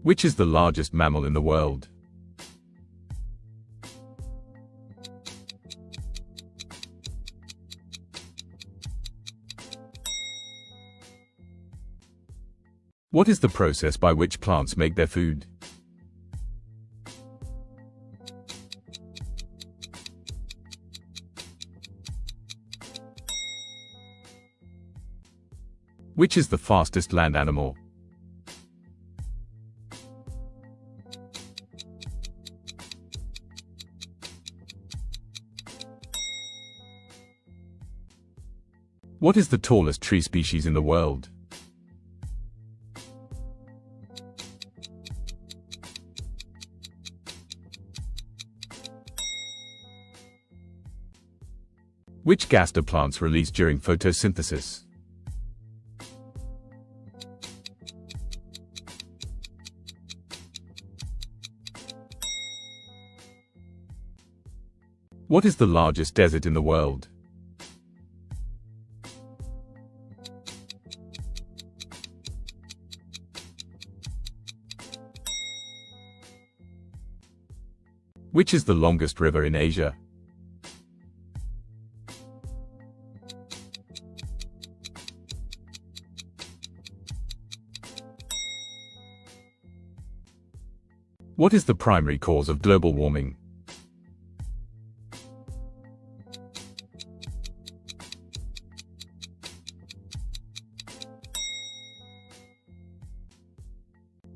Which is the largest mammal in the world? What is the process by which plants make their food? Which is the fastest land animal? What is the tallest tree species in the world? Which gas do plants release during photosynthesis? What is the largest desert in the world? Which is the longest river in Asia? What is the primary cause of global warming?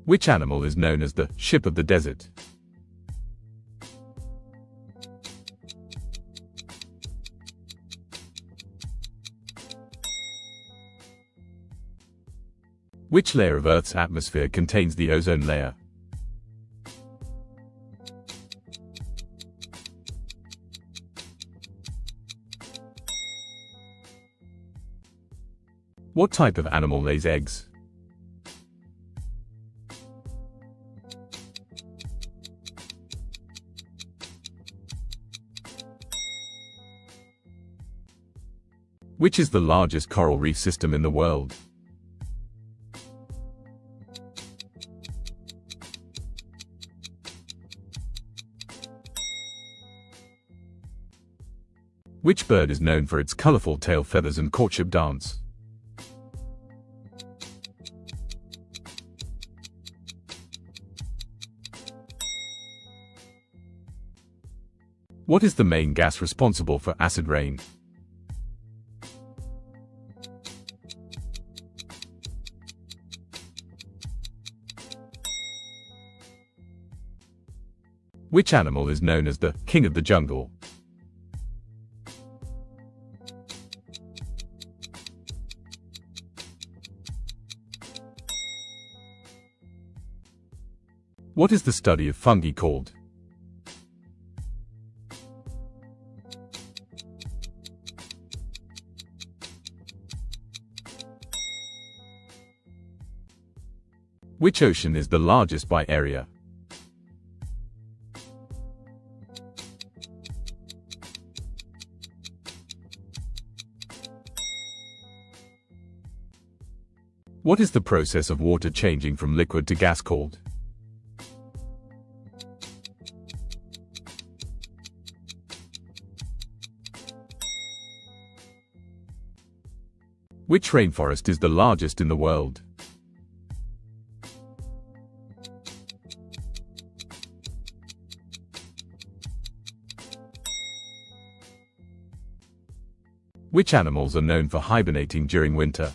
Which animal is known as the ship of the desert? Which layer of Earth's atmosphere contains the ozone layer? What type of animal lays eggs? Which is the largest coral reef system in the world? Which bird is known for its colorful tail feathers and courtship dance? What is the main gas responsible for acid rain? Which animal is known as the king of the jungle? What is the study of fungi called? Which ocean is the largest by area? What is the process of water changing from liquid to gas called? Which rainforest is the largest in the world? Which animals are known for hibernating during winter?